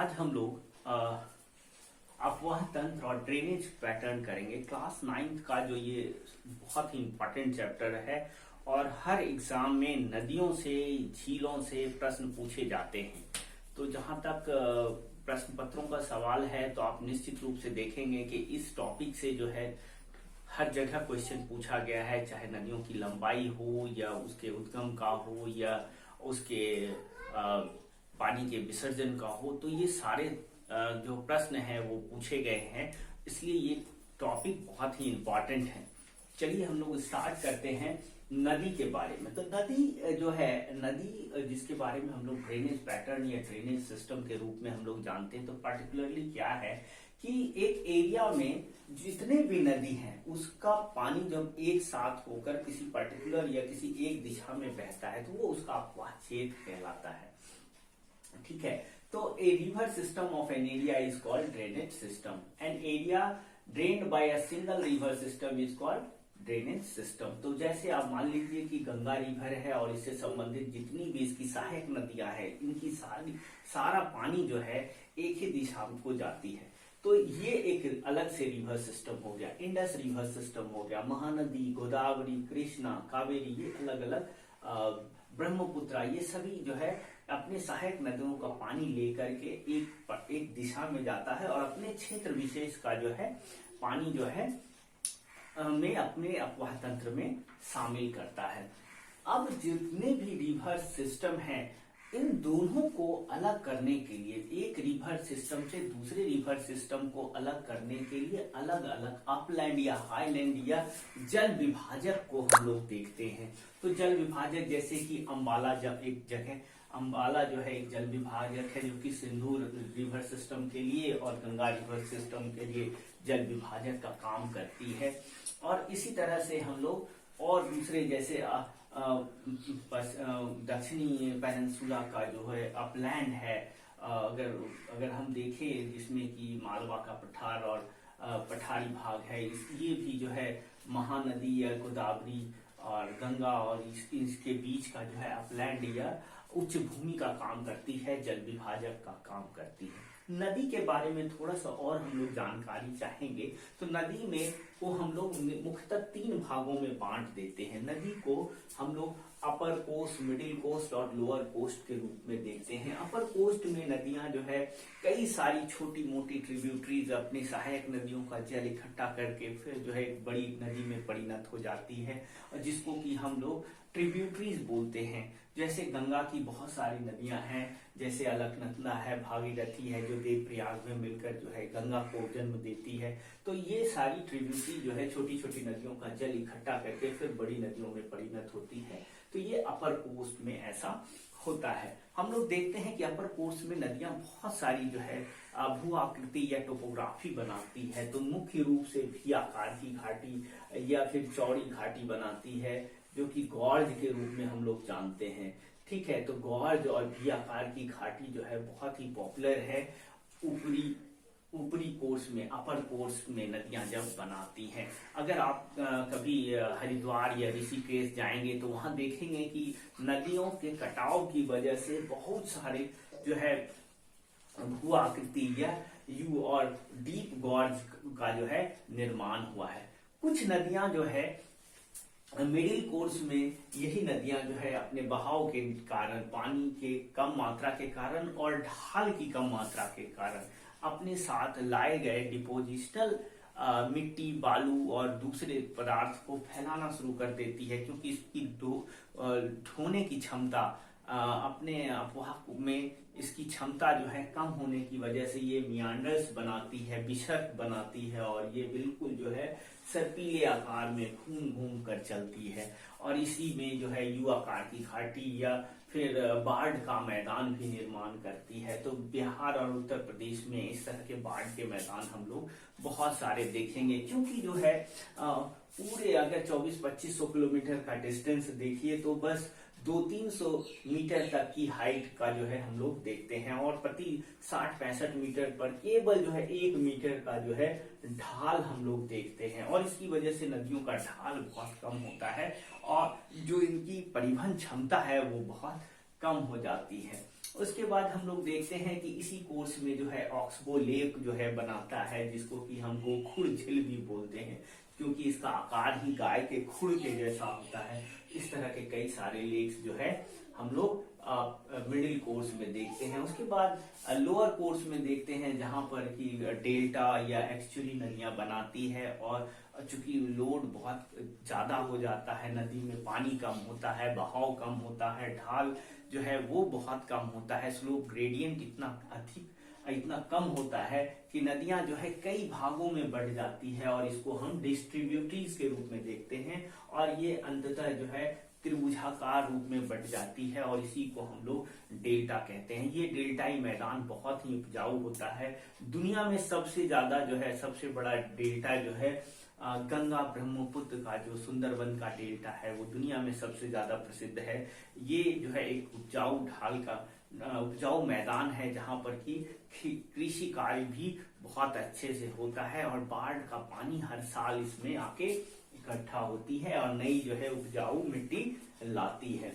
आज हम लोग अपवाह तंत्र और ड्रेनेज पैटर्न करेंगे। क्लास 9th का जो ये बहुत ही इम्पोर्टेंट चैप्टर है और हर एग्जाम में नदियों से झीलों से प्रश्न पूछे जाते हैं। तो जहां तक प्रश्न पत्रों का सवाल है तो आप निश्चित रूप से देखेंगे कि इस टॉपिक से जो है हर जगह क्वेश्चन पूछा गया है, चाहे नदियों की लंबाई हो या उसके उद्गम का हो या उसके पानी के विसर्जन का हो। तो ये सारे जो प्रश्न हैं वो पूछे गए हैं, इसलिए ये टॉपिक बहुत ही इम्पोर्टेंट है। चलिए हम लोग स्टार्ट करते हैं नदी के बारे में। तो नदी जो है, नदी जिसके बारे में हम लोग ड्रेनेज पैटर्न या ड्रेनेज सिस्टम के रूप में हम लोग जानते हैं, तो पर्टिकुलरली क्या है कि एक एरिया में जितने भी नदी हैं उसका पानी जब एक साथ होकर किसी पर्टिकुलर या किसी एक दिशा में बहता है तो वो उसका अपवाह क्षेत्र कहलाता है। ठीक है, तो a river system of an area is called drainage system. An area drained by a single river system is called drainage system. तो जैसे आप मान लीजिए कि गंगा रिवर है और इससे संबंधित जितनी भी इसकी सहायक नदियां हैं, इनकी सारा पानी जो है एक ही दिशा को जाती है। तो ये एक अलग से रिवर सिस्टम हो गया। इंडस रिवर सिस्टम हो गया, महानदी, गोदावरी, कृष्णा, कावेरी, ये अलग अलग, ब्रह्मपुत्रा, ये सभी जो है अपने सहायक नदियों का पानी लेकर के एक दिशा में जाता है और अपने क्षेत्र विशेष का जो है पानी जो है में अपने अपवाह तंत्र में शामिल करता है। अब जितने भी रिवर सिस्टम हैं, इन दोनों को अलग करने के लिए, एक रिवर सिस्टम से दूसरे रिवर सिस्टम को अलग करने के लिए अलग अलग अपलैंड या हाईलैंड या जल विभाजक को हम लोग देखते हैं। तो जल विभाजक जैसे कि अम्बाला, जब एक जगह अम्बाला जो है एक जल विभाजक है जो कि सिंधु रिवर सिस्टम के लिए और गंगा रिवर सिस्टम के लिए जल विभाजक का काम करती है। और इसी तरह से हम लोग और दूसरे जैसे दक्षिणी पेनिनसुला का जो है अपलैंड है, अगर हम देखें जिसमें कि मालवा का पठार और पठारी भाग है, ये भी जो है महानदी या गोदावरी और गंगा और इसके बीच का जो है अपलैंड या उच्च भूमि का काम करती है, जल विभाजक का काम करती है। नदी के बारे में थोड़ा सा और हम लोग जानकारी चाहेंगे तो नदी में को हम लोग मुख्यतः 3 भागों में बांट देते हैं। नदी को हम लोग अपर कोस्ट, मिडिल कोस्ट और लोअर कोस्ट के रूप में देखते हैं। अपर कोस्ट में नदियां जो है कई सारी छोटी मोटी ट्रिब्यूटरीज अपनी सहायक नदियों का जल इकट्ठा करके फिर जो है एक बड़ी नदी में परिणत हो जाती है, और जिसको कि हम लोग ट्रिब्यूटरीज बोलते हैं। जैसे गंगा की बहुत सारी नदियां हैं, जैसे अलकनंदा है, भागीरथी है, जो देवप्रयाग में मिलकर जो है गंगा को जन्म देती है। तो ये सारी ट्रिब्यूटरी जो है छोटी छोटी नदियों का जल इकट्ठा करके फिर बड़ी नदियों में परिणत होती है। तो ये अपर कोस्ट में ऐसा होता है। हम लोग देखते हैं कि अपर कोस्ट में नदियां बहुत सारी जो है भू आकृति या टोपोग्राफी बनाती है। तो मुख्य रूप से भी आकार की घाटी या फिर चौड़ी घाटी बनाती है, जो कि गॉर्ज के रूप में हम लोग जानते हैं। ठीक है, तो गॉर्ज और भी आकार की घाटी जो है बहुत ही पॉपुलर है ऊपरी कोर्स में, अपर कोर्स में नदियां जब बनाती हैं। अगर आप कभी हरिद्वार या ऋषिकेश जाएंगे तो वहां देखेंगे कि नदियों के कटाव की वजह से बहुत सारे जो है भू आकृति या यू और डीप गॉर्ज का जो है निर्माण हुआ है। कुछ नदियां जो है मिडिल कोर्स में, यही नदियां जो है अपने बहाव के कारण, पानी के कम मात्रा के कारण और ढाल की कम मात्रा के कारण अपने साथ लाए गए डिपोजिशनल मिट्टी, बालू और दूसरे पदार्थ को फैलाना शुरू कर देती है, क्योंकि इसकी ढोने की क्षमता अपने अपवाह में इसकी क्षमता जो है कम होने की वजह से ये मियांडर्स बनाती है, विसर्ग बनाती है, और ये बिल्कुल जो है सर्पीले आकार में घूम कर चलती है। और इसी में जो है यू आकार की घाटी या फिर बाढ़ का मैदान भी निर्माण करती है। तो बिहार और उत्तर प्रदेश में इस तरह के बाढ़ के मैदान हम लोग बहुत सारे देखेंगे, क्योंकि जो है पूरे अगर 24-2500 किलोमीटर का डिस्टेंस देखिए तो बस 200-300 मीटर तक की हाइट का जो है हम लोग देखते हैं, और प्रति 60-65 मीटर पर केवल जो है 1 मीटर का जो है ढाल हम लोग देखते हैं। और इसकी वजह से नदियों का ढाल बहुत कम होता है और जो इनकी परिवहन क्षमता है वो बहुत कम हो जाती है। उसके बाद हम लोग देखते हैं कि इसी कोर्स में जो है ऑक्सबो लेक जो है बनाता है, जिसको कि हम गोखुर झील भी बोलते हैं, क्योंकि इसका आकार ही गाय के खुर के जैसा होता है। इस तरह के कई सारे लेक्स जो है हम लोग मिडिल कोर्स में देखते हैं। उसके बाद लोअर कोर्स में देखते हैं जहां पर कि डेल्टा या एक्चुअली नदियां बनाती है, और चूंकि लोड बहुत ज्यादा हो जाता है, नदी में पानी कम होता है, बहाव कम होता है, ढाल जो है वो बहुत कम होता है, स्लोप ग्रेडियंट इतना कम होता है कि नदियां जो है कई भागों में बढ़ जाती है, और इसको हम डिस्ट्रीब्यूटरीज के रूप में देखते हैं, और ये अंततः जो है त्रिभुजाकार रूप में बढ़ जाती है, और इसी को हम लोग डेल्टा कहते हैं। ये डेल्टाई मैदान बहुत ही उपजाऊ होता है। दुनिया में सबसे ज्यादा जो है, सबसे बड़ा डेल्टा जो है गंगा ब्रह्मपुत्र का जो सुंदरबन का डेल्टा है, वो दुनिया में सबसे ज्यादा प्रसिद्ध है। ये जो है एक उपजाऊ ढाल का उपजाऊ मैदान है, जहां पर कि कृषि कार्य भी बहुत अच्छे से होता है, और बाढ़ का पानी हर साल इसमें आके इकट्ठा होती है और नई जो है उपजाऊ मिट्टी लाती है।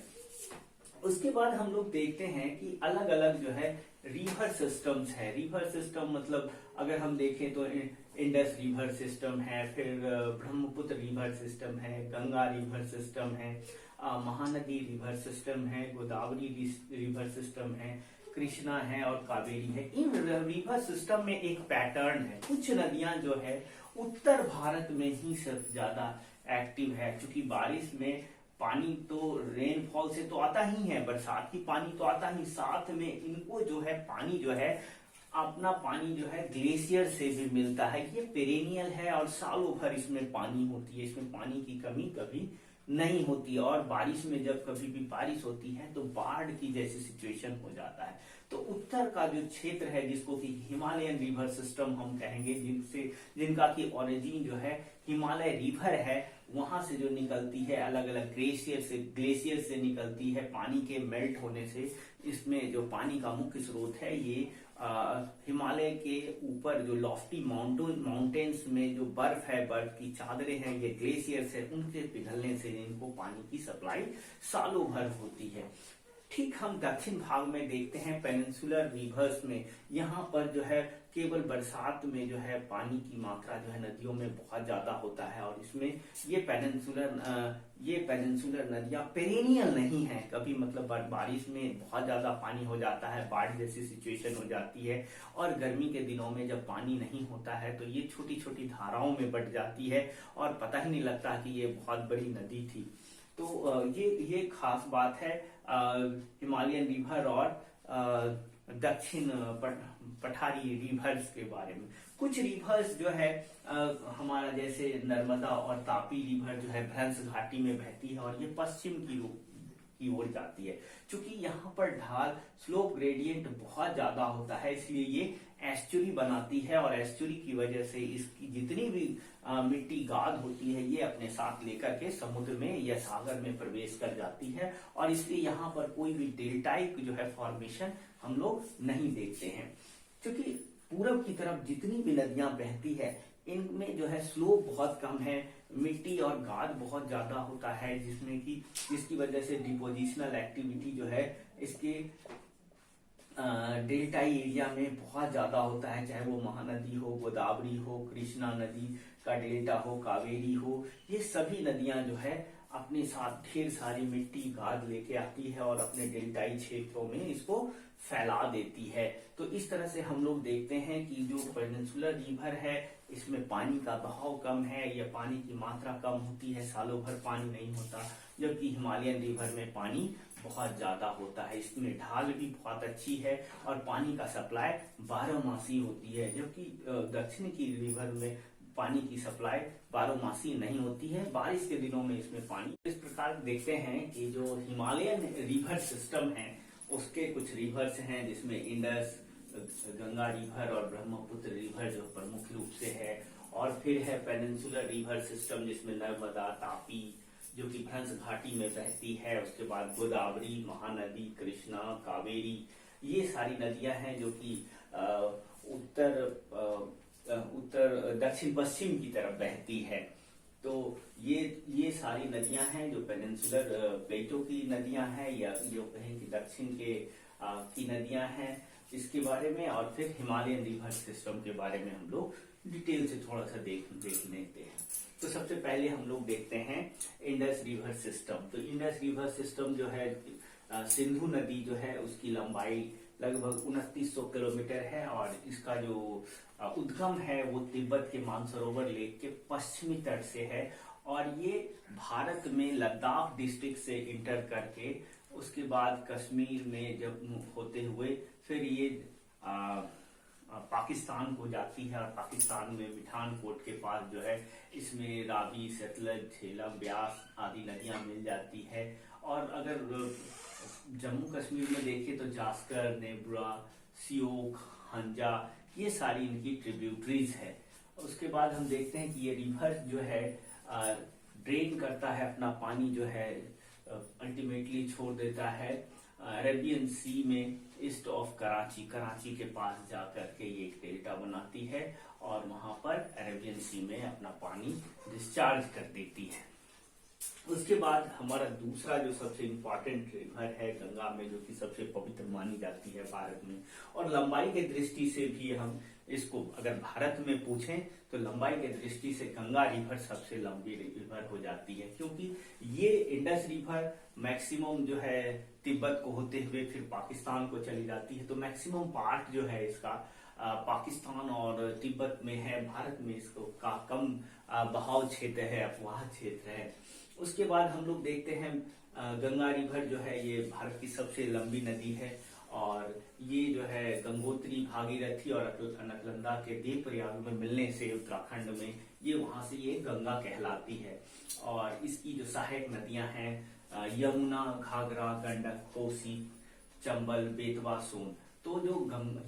उसके बाद हम लोग देखते हैं कि अलग अलग जो है रिवर सिस्टम्स है। रिवर सिस्टम मतलब अगर हम देखें तो इंडस रिवर सिस्टम है, फिर ब्रह्मपुत्र रिवर सिस्टम है, गंगा रिवर सिस्टम है, महानदी रिवर सिस्टम है, गोदावरी रिवर सिस्टम है, कृष्णा है और कावेरी है। इन रिवर सिस्टम में एक पैटर्न है। कुछ नदियां जो है उत्तर भारत में ही सबसे ज्यादा एक्टिव है, क्योंकि बारिश में पानी तो रेनफॉल से तो आता ही है, बरसात की पानी तो आता ही, साथ में इनको जो है पानी जो है अपना पानी जो है ग्लेशियर से भी मिलता है। ये पेरेनियल है और सालों भर इसमें पानी होती है, इसमें पानी की कमी कभी नहीं होती, और बारिश में जब कभी भी बारिश होती है तो बाढ़ की जैसी सिचुएशन हो जाता है। तो उत्तर का जो क्षेत्र है, जिसको कि हिमालयन रिवर सिस्टम हम कहेंगे, जिनका की ओरिजिन जो है हिमालय रिवर है, वहां से जो निकलती है अलग अलग ग्लेशियर से निकलती है, पानी के मेल्ट होने से। इसमें जो पानी का मुख्य स्रोत है ये हिमालय के ऊपर जो लॉफ्टी माउंटेन्स में जो बर्फ है, बर्फ की चादरें हैं, ये ग्लेशियर्स है, उनके पिघलने से इनको पानी की सप्लाई सालों भर होती है। ठीक हम दक्षिण भाग में देखते हैं पेनिनसुलर रिवर्स में, यहाँ पर जो है केवल बरसात में जो है पानी की मात्रा जो है नदियों में बहुत ज्यादा होता है, और इसमें ये पेनिनसुलर नदियां पेरेनियल नहीं है कभी, मतलब बारिश में बहुत ज्यादा पानी हो जाता है, बाढ़ जैसी सिचुएशन हो जाती है, और गर्मी के दिनों में जब पानी नहीं होता है तो ये छोटी छोटी धाराओं में बढ़ जाती है, और पता ही नहीं लगता कि ये बहुत बड़ी नदी थी। तो ये खास बात है हिमालयन रिवर और दक्षिण पठारी रिवर्स के बारे में। कुछ रिवर्स जो है हमारा जैसे नर्मदा और तापी रिवर जो है भ्रंश घाटी में बहती है, और ये पश्चिम की ओर जाती है। क्योंकि यहाँ पर ढाल स्लोप ग्रेडियंट बहुत ज्यादा होता है, इसलिए ये एस्चुरी बनाती है, और एस्चुरी की वजह से इसकी जितनी भी मिट्टी गाद होती है ये अपने साथ लेकर के समुद्र में या सागर में प्रवेश कर जाती है, और इसलिए यहाँ पर कोई भी डेल्टाइक जो है फॉर्मेशन हम लोग नहीं देखते हैं। क्योंकि पूरब की तरफ जितनी भी नदियां बहती है इनमें जो है स्लोप बहुत कम है, मिट्टी और गाद बहुत ज्यादा होता है, जिसकी वजह से डिपोजिशनल एक्टिविटी जो है इसके डेल्टाई एरिया में बहुत ज्यादा होता है, चाहे वो महानदी हो, गोदावरी हो, कृष्णा नदी का डेल्टा हो, कावेरी हो। ये सभी नदियां जो है अपने साथ ढेर सारी मिट्टी गाद लेके आती है और अपने डेल्टाई क्षेत्रों में इसको फैला देती है। तो इस तरह से हम लोग देखते हैं कि जो पेनिनसुलर रिवर है इसमें पानी का बहाव कम है, या पानी की मात्रा कम होती है, सालों भर पानी नहीं होता, जबकि हिमालयन रिवर में पानी बहुत ज्यादा होता है। इसमें ढाल भी बहुत अच्छी है और पानी का सप्लाई 12 मासी होती है, जबकि दक्षिण की रिवर में पानी की सप्लाई 12 मासी नहीं होती है, बारिश के दिनों में इसमें पानी। इस प्रकार देखते हैं कि जो हिमालयन रिवर सिस्टम है उसके कुछ रिवर्स हैं, जिसमें इंडस, गंगा रिवर और ब्रह्मपुत्र रिवर जो प्रमुख रूप से है, और फिर है पेनिनसुलर रिवर सिस्टम जिसमें नर्मदा, तापी जो कि भ्रंश घाटी में बहती है, उसके बाद गोदावरी, महानदी, कृष्णा, कावेरी, ये सारी नदियां हैं जो कि उत्तर दक्षिण पश्चिम की तरफ बहती है। तो ये सारी नदियां हैं जो पेनिनसुलर प्लेटों की नदियां हैं, या जो कहें कि दक्षिण के की नदियां हैं, इसके बारे में। और फिर हिमालयन रिवर सिस्टम के बारे में हम लोग डिटेल से थोड़ा सा देख लेते हैं। तो सबसे पहले हम लोग देखते हैं इंडस रिवर सिस्टम। तो इंडस रिवर सिस्टम जो है, सिंधु नदी जो है उसकी लंबाई लगभग 2900 किलोमीटर है, और इसका जो उद्गम है वो तिब्बत के मानसरोवर लेक के पश्चिमी तट से है, और ये भारत में लद्दाख डिस्ट्रिक्ट से इंटर करके उसके बाद कश्मीर में जब होते हुए फिर ये पाकिस्तान को जाती है, और पाकिस्तान में मिठानकोट के पास जो है इसमें रावी, सतलज, झेलम, ब्यास आदि नदियां मिल जाती है। और अगर जम्मू कश्मीर में देखें तो जास्कर, नेब्रा, सियोक, हंजा, ये सारी इनकी ट्रिब्यूटरीज है। उसके बाद हम देखते हैं कि ये रिवर जो है ड्रेन करता है अपना पानी, जो है अल्टीमेटली छोड़ देता है अरेबियन सी में, ईस्ट ऑफ कराची के पास जाकर के ये एक डेल्टा बनाती है, और वहां पर अरेबियन सी में अपना पानी डिस्चार्ज कर देती है। उसके बाद हमारा दूसरा जो सबसे इम्पोर्टेंट रिवर है गंगा में, जो कि सबसे पवित्र मानी जाती है भारत में, और लंबाई के दृष्टि से भी हम इसको अगर भारत में पूछें तो लंबाई के दृष्टि से गंगा रिवर सबसे लंबी रिवर हो जाती है, क्योंकि ये इंडस रिवर मैक्सिमम जो है तिब्बत को होते हुए फिर पाकिस्तान को चली जाती है। तो मैक्सिमम पार्ट जो है इसका पाकिस्तान और तिब्बत में है, भारत में इसको का कम बहाव क्षेत्र है, अपवाह क्षेत्र है। उसके बाद हम लोग देखते हैं गंगा रिवर जो है ये भारत की सबसे लंबी नदी है, और ये जो है गंगोत्री, भागीरथी और अलकनंदा के देवप्रयाग में मिलने से उत्तराखंड में ये वहां से ये गंगा कहलाती है। और इसकी जो सहायक नदियां हैं यमुना, घाघरा, गंडक, कोसी, चंबल, बेतवा, सोन। तो जो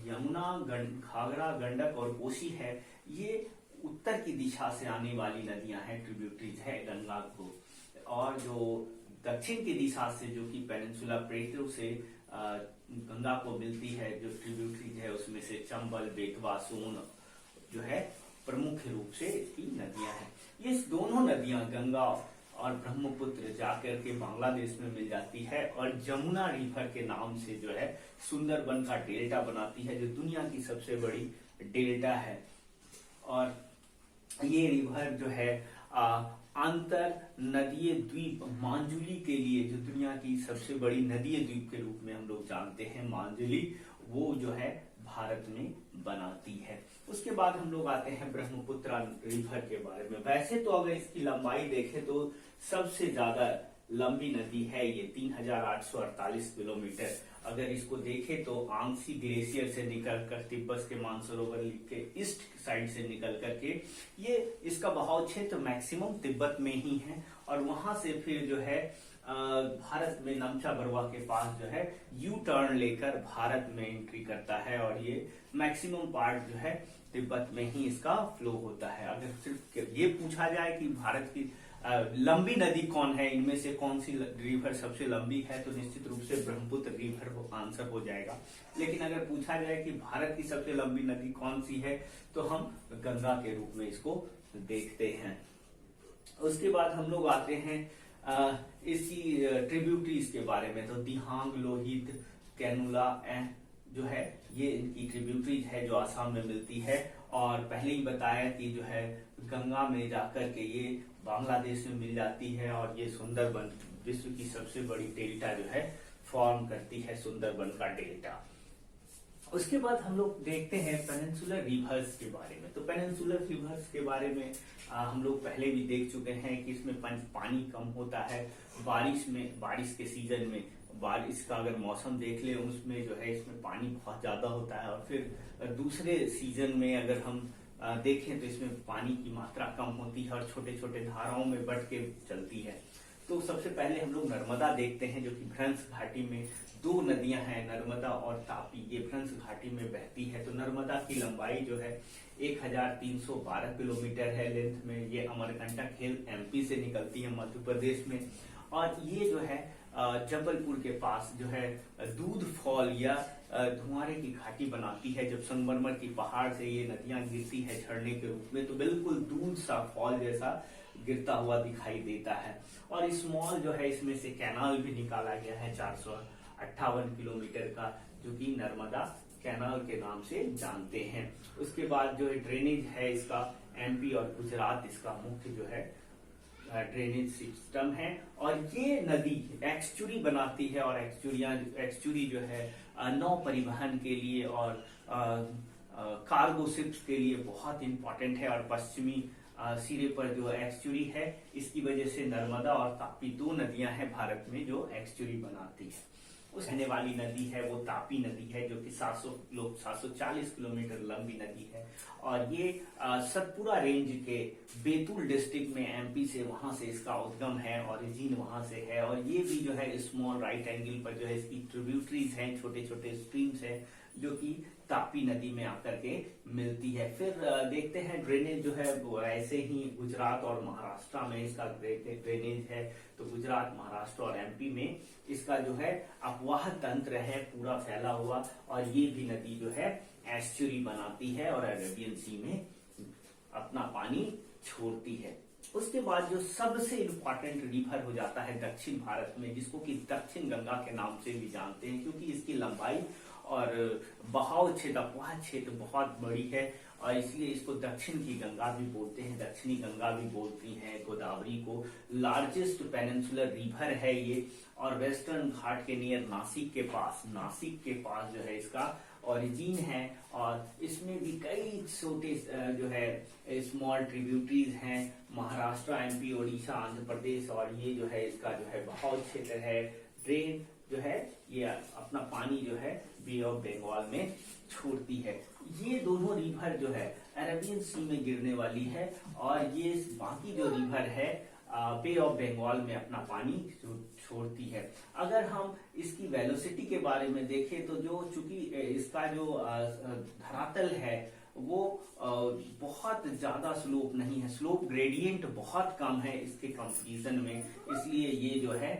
यमुना, घाघरा, गंडक और कोसी है, ये उत्तर की दिशा से आने वाली नदियां हैं, ट्रिब्यूटरीज है गंगा को। और जो दक्षिण की दिशा से, जो कि पेनिनसुला प्लेटो से गंगा को मिलती है, जो ट्रिब्यूटरीज है उसमें से चंबल, बेतवा, सोन जो है प्रमुख रूप से इसकी नदियां हैं। ये दोनों नदियां गंगा और ब्रह्मपुत्र जाकर के बांग्लादेश में मिल जाती है, और जमुना रिवर के नाम से जो है सुंदरबन का डेल्टा बनाती है, जो दुनिया की सबसे बड़ी डेल्टा है। और ये रिवर जो है अंतर नदीय द्वीप मांजुली के लिए, जो दुनिया की सबसे बड़ी नदीय द्वीप के रूप में हम लोग जानते हैं मांजुली, वो जो है भारत में बनाती है। उसके बाद हम लोग आते हैं ब्रह्मपुत्र रिवर के बारे में। वैसे तो अगर इसकी लंबाई देखें तो सबसे ज्यादा लंबी नदी है ये, 3848 किलोमीटर। अगर इसको देखें तो आंगसी ग्लेशियर से निकलकर तिब्बत के मानसरोवर के ईस्ट साइड से निकल करके ये इसका बहाव क्षेत्र मैक्सिमम तिब्बत में ही है, और वहां से फिर जो है भारत में नमचा बरवा के पास जो है यू टर्न लेकर भारत में एंट्री करता है, और ये मैक्सिमम पार्ट जो है तिब्बत में ही इसका फ्लो होता है। अगर सिर्फ ये पूछा जाए कि भारत की लंबी नदी कौन है, इनमें से कौन सी रिवर सबसे लंबी है, तो निश्चित रूप से ब्रह्मपुत्र रिवर आंसर हो जाएगा। लेकिन अगर पूछा जाए कि भारत की सबसे लंबी नदी कौन सी है, तो हम गंगा के रूप में इसको देखते हैं। उसके बाद हम लोग आते हैं इसकी ट्रिब्यूटरीज के बारे में। तो दिहांग, लोहित, कैनुला जो है ये इनकी ट्रिब्यूटरीज है जो आसाम में मिलती है, और पहले ही बताया कि जो है गंगा में जाकर के ये बांग्लादेश में मिल जाती है, और ये सुंदरबन विश्व की सबसे बड़ी डेल्टा जो है फॉर्म करती है, सुंदरबन का डेल्टा। उसके बाद हम लोग देखते हैं पेनिनसुलर रिवर्स के बारे में। तो पेनिनसुलर रिवर्स के बारे में हम लोग पहले भी देख चुके हैं कि इसमें पानी कम होता है। बारिश के सीजन में बारिश का अगर मौसम देख ले उसमें जो है इसमें पानी बहुत ज्यादा होता है, और फिर दूसरे सीजन में अगर हम देखें तो इसमें पानी की मात्रा कम होती है और छोटे छोटे धाराओं में बढ़ के चलती है। तो सबसे पहले हम लोग नर्मदा देखते हैं, जो कि भ्रंश घाटी में दो नदियां हैं, नर्मदा और तापी, ये भ्रंश घाटी में बहती है। तो नर्मदा की लंबाई जो है 1312 किलोमीटर है लेंथ में। ये अमरकंटक हिल एमपी से निकलती है मध्य प्रदेश में, और ये जो है जबलपुर के पास जो है दूध फॉल या धुआरे की घाटी बनाती है। जब संगमरमर की पहाड़ से ये नदियां गिरती है झरने के रूप में, तो बिल्कुल दूध सा फॉल जैसा गिरता हुआ दिखाई देता है। और स्मॉल जो है इसमें से कैनाल भी निकाला गया है 458 किलोमीटर का, जो कि नर्मदा कैनाल के नाम से जानते हैं। उसके बाद जो है ड्रेनेज है इसका, एमपी और गुजरात इसका मुख्य जो है ड्रेनेज सिस्टम है। और ये नदी एक्सचुरी बनाती है, और एक्सचुरी जो है नौ परिवहन के लिए और कार्गो शिप्स के लिए बहुत इंपॉर्टेंट है। और पश्चिमी सिरे पर जो एक्सचुरी है, इसकी वजह से नर्मदा और तापी दो नदियां हैं भारत में जो एक्सचुरी बनाती है। उस रहने वाली नदी है वो तापी नदी है, जो कि 740 किलोमीटर लंबी नदी है। और ये सतपुरा रेंज के बैतूल डिस्ट्रिक्ट में एमपी से, वहां से इसका उद्गम है, ओरिजिन वहां से है। और ये भी जो है स्मॉल राइट एंगल पर जो है इसकी ट्रिब्यूटरीज हैं, छोटे छोटे स्ट्रीम्स हैं, जो कि तापी नदी में आकर के मिलती है। फिर देखते हैं ड्रेनेज जो है वो ऐसे ही गुजरात और महाराष्ट्र में इसका ड्रेनेज है। तो गुजरात, महाराष्ट्र और एमपी में इसका जो है अपवाह तंत्र है पूरा फैला हुआ। और ये भी नदी जो है एस्चुरी बनाती है और अरेबियन सी में अपना पानी छोड़ती है। उसके बाद जो सबसे इंपॉर्टेंट रिवर हो जाता है दक्षिण भारत में, जिसको कि दक्षिण गंगा के नाम से भी जानते हैं, क्योंकि इसकी लंबाई और बहाव क्षेत्र, अपवाह क्षेत्र बहुत बड़ी है, और इसलिए इसको दक्षिण की गंगा भी बोलते हैं, दक्षिणी गंगा भी बोलती हैं गोदावरी को। लार्जेस्ट पेनिनसुलर रिवर है ये, और वेस्टर्न घाट के नियर नासिक के पास जो है इसका ओरिजिन है। और इसमें भी कई छोटे जो है स्मॉल ट्रिब्यूटरीज हैं, महाराष्ट्र, एमपी, ओडिशा, आंध्र प्रदेश। और ये जो है इसका जो है बहाव क्षेत्र है। ड्रेन जो है ये अपना पानी जो है बे ऑफ बंगाल में छोड़ती है। ये दोनों रिवर जो है अरेबियन सी में गिरने वाली है, और ये बाकी जो रिवर है बे ऑफ बंगाल में अपना पानी छोड़ती है। अगर हम इसकी वेलोसिटी के बारे में देखें तो जो चूंकि इसका जो धरातल है वो बहुत ज्यादा स्लोप नहीं है, स्लोप ग्रेडियंट बहुत कम है इसके कंपैरिजन में, इसलिए ये जो है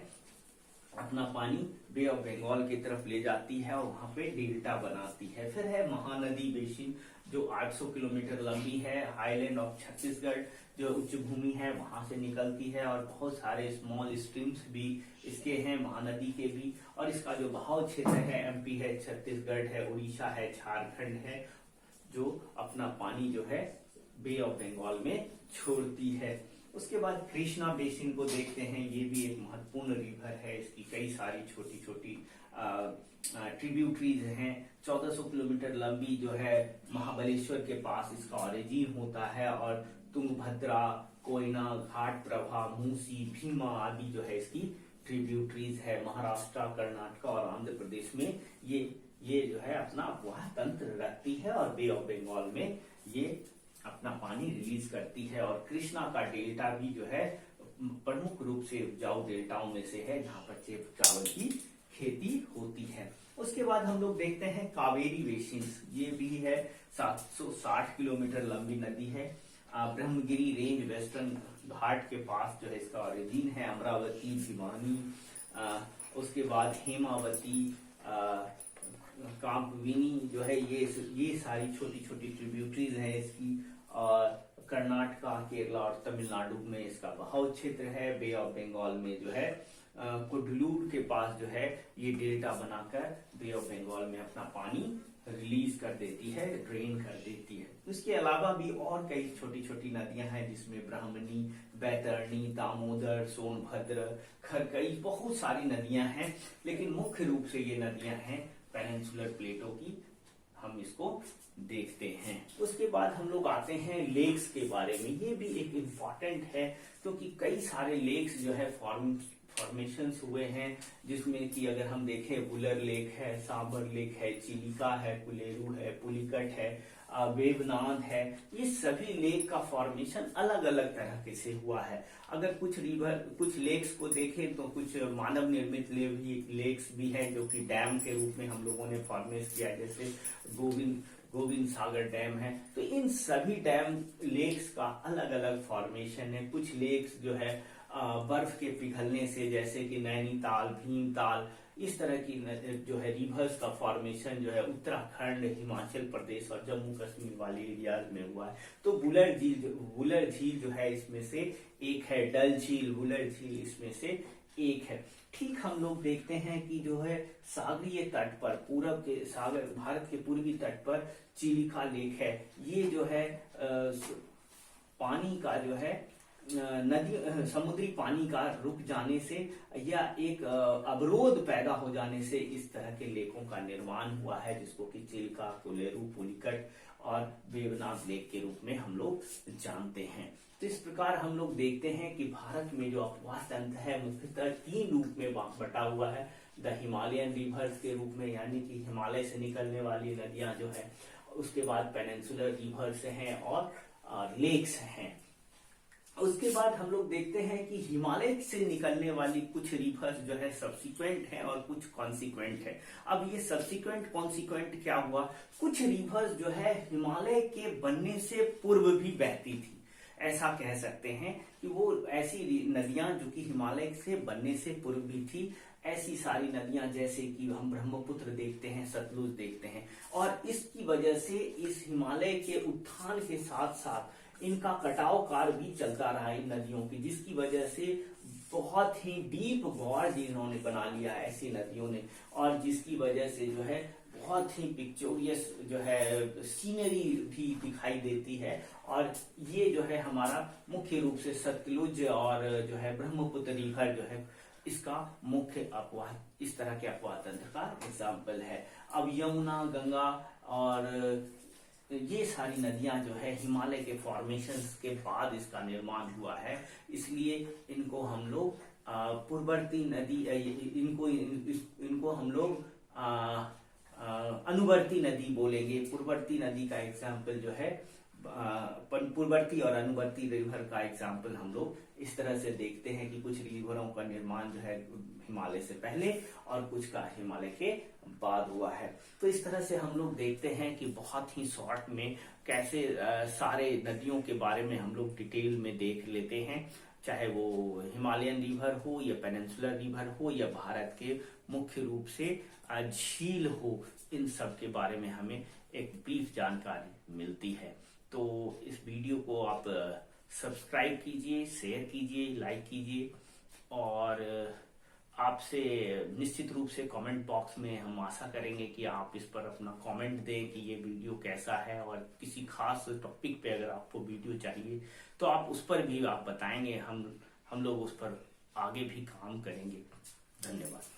अपना पानी बे ऑफ बंगाल की तरफ ले जाती है और वहां पे डेल्टा बनाती है। फिर है महानदी बेसिन, जो 800 किलोमीटर लंबी है। हाईलैंड ऑफ छत्तीसगढ़ जो उच्च भूमि है वहां से निकलती है, और बहुत सारे स्मॉल स्ट्रीम्स भी इसके हैं, महानदी के भी। और इसका जो बहाव क्षेत्र है एमपी है, छत्तीसगढ़ है, उड़ीसा है, झारखंड है, जो अपना पानी जो है बे ऑफ बंगाल में छोड़ती है। उसके बाद कृष्णा बेसिन को देखते हैं, ये भी एक महत्वपूर्ण रिवर है। इसकी कई सारी छोटी छोटी ट्रिब्यूटरीज हैं। 1400 किलोमीटर लंबी जो है महाबलेश्वर के पास इसका ओरिजिन होता है। और तुंगभद्रा, कोयना, घाट प्रभा, मूसी, भीमा आदि जो है इसकी ट्रिब्यूटरीज है। महाराष्ट्र, कर्नाटक और आंध्र प्रदेश में ये जो है अपना अपवाह तंत्र रखती है, और बे ऑफ बंगाल में ये अपना पानी रिलीज करती है। और कृष्णा का डेल्टा भी जो है प्रमुख रूप से उपजाऊ डेल्टाओं में से है, जहां पर चावल की खेती होती है। उसके बाद हम लोग देखते हैं कावेरी बेसिन, ये भी है 760 किलोमीटर लंबी नदी है। ब्रह्मगिरी रेंज वेस्टर्न घाट के पास जो है इसका ओरिजिन है। अमरावती, भिवानी, उसके बाद हेमावती, कांपविनी जो है ये सारी छोटी छोटी ट्रिब्यूटरीज हैं इसकी। और कर्नाटका, केरला और तमिलनाडु में इसका बहाव क्षेत्र है। बे ऑफ बंगाल में जो है कुडलूर के पास जो है ये डेल्टा बनाकर बे ऑफ बंगाल में अपना पानी रिलीज कर देती है, ड्रेन कर देती है। इसके अलावा भी और कई छोटी छोटी नदियां हैं, जिसमें ब्राह्मणी, बैतरणी, दामोदर, सोनभद्र, खरकई, बहुत सारी नदियां हैं। लेकिन मुख्य रूप से ये नदियां हैं पेनिनसुलर प्लेटो की, हम इसको देखते हैं। उसके बाद हम लोग आते हैं लेक्स के बारे में। ये भी एक इम्पॉर्टेंट है, क्योंकि कई सारे लेक्स जो है फॉर्मेशंस हुए हैं, जिसमें कि अगर हम देखें वुलर लेक है, सांबर लेक है, चिलिका है, कुलेरू है, पुलिकट है, वेवनाथ है। ये सभी लेक का फॉर्मेशन अलग अलग तरह के से हुआ है। अगर कुछ लेक्स को देखें तो कुछ मानव निर्मित लेक्स भी हैं, जो कि डैम के रूप में हम लोगों ने फॉर्मेट किया, जैसे गोविंद सागर डैम है। तो इन सभी डैम लेक्स का अलग अलग फॉर्मेशन है। कुछ लेक्स जो है बर्फ के पिघलने से, जैसे कि नैनीताल, भीमताल, इस तरह की जो है रिवर्स का फॉर्मेशन जो है उत्तराखंड, हिमाचल प्रदेश और जम्मू कश्मीर वाले एरियाज में हुआ है। तो वुलर झील जो है इसमें से एक है, डल झील, वुलर झील इसमें से एक है। ठीक हम लोग देखते हैं कि जो है सागरीय तट पर, पूरब के सागर, भारत के पूर्वी तट पर चिलिका लेक है। ये जो है पानी का जो है नदी, समुद्री पानी का रुक जाने से या एक अवरोध पैदा हो जाने से इस तरह के लेकों का निर्माण हुआ है, जिसको कि चिल्का, कोलेरू, पुलिकट और वेवनाथ लेक के रूप में हम लोग जानते हैं। तो इस प्रकार हम लोग देखते हैं कि भारत में जो अपवाह तंत्र है मुख्यतः 3 रूप में बटा हुआ है। द हिमालयन रिवर्स के रूप में, यानी कि हिमालय से निकलने वाली नदियां जो है, उसके बाद पेनिनसुलर रिवर्स हैं और लेक्स हैं। उसके बाद हम लोग देखते हैं कि हिमालय से निकलने वाली कुछ रिवर्स जो है सब्सिक्वेंट है और कुछ कॉन्सिक्वेंट है। अब ये सब्सिक्वेंट कॉन्सिक्वेंट क्या हुआ, कुछ रिवर्स जो है हिमालय के बनने से पूर्व भी बहती थी, ऐसा कह सकते हैं कि वो ऐसी नदियां जो कि हिमालय से बनने से पूर्व भी थी। ऐसी सारी नदियां जैसे कि हम ब्रह्मपुत्र देखते हैं, सतलुज देखते हैं, और इसकी वजह से इस हिमालय के उत्थान के साथ साथ इनका कटाव कार्य भी चलता रहा इन नदियों की, जिसकी वजह से बहुत ही डीप गॉर्ज इन्होंने बना लिया ऐसी नदियों ने, और जिसकी वजह से जो है बहुत ही पिक्चोरियस जो है सीनरी भी दिखाई देती है। और ये जो है हमारा मुख्य रूप से सतलुज और जो है ब्रह्मपुत्र रिवर जो है इसका मुख्य अपवाह, इस तरह के अपवाह तंत्र का एग्जाम्पल है। अब यमुना, गंगा और ये सारी नदियां जो है हिमालय के फॉर्मेशंस के बाद इसका निर्माण हुआ है, इसलिए इनको हम लोग पूर्ववर्ती नदी, इनको हम लोग अनुवर्ती नदी बोलेंगे। पूर्ववर्ती नदी का एग्जाम्पल जो है पूर्ववर्ती और अनुवर्ती रिवर का एग्जाम्पल हम लोग इस तरह से देखते हैं कि कुछ रिवरों का निर्माण जो है हिमालय से पहले और कुछ का हिमालय के बाद हुआ है। तो इस तरह से हम लोग देखते हैं कि बहुत ही शॉर्ट में कैसे सारे नदियों के बारे में हम लोग डिटेल में देख लेते हैं, चाहे वो हिमालयन रिवर हो या पेनिनसुलर रिवर हो या भारत के मुख्य रूप से झील हो, इन सब के बारे में हमें एक ब्रीफ जानकारी मिलती है। तो इस वीडियो को आप सब्सक्राइब कीजिए, शेयर कीजिए, लाइक कीजिए, और आपसे निश्चित रूप से कमेंट बॉक्स में हम आशा करेंगे कि आप इस पर अपना कमेंट दें कि ये वीडियो कैसा है, और किसी खास टॉपिक पे अगर आपको वीडियो चाहिए तो आप उस पर भी आप बताएंगे, हम लोग उस पर आगे भी काम करेंगे। धन्यवाद।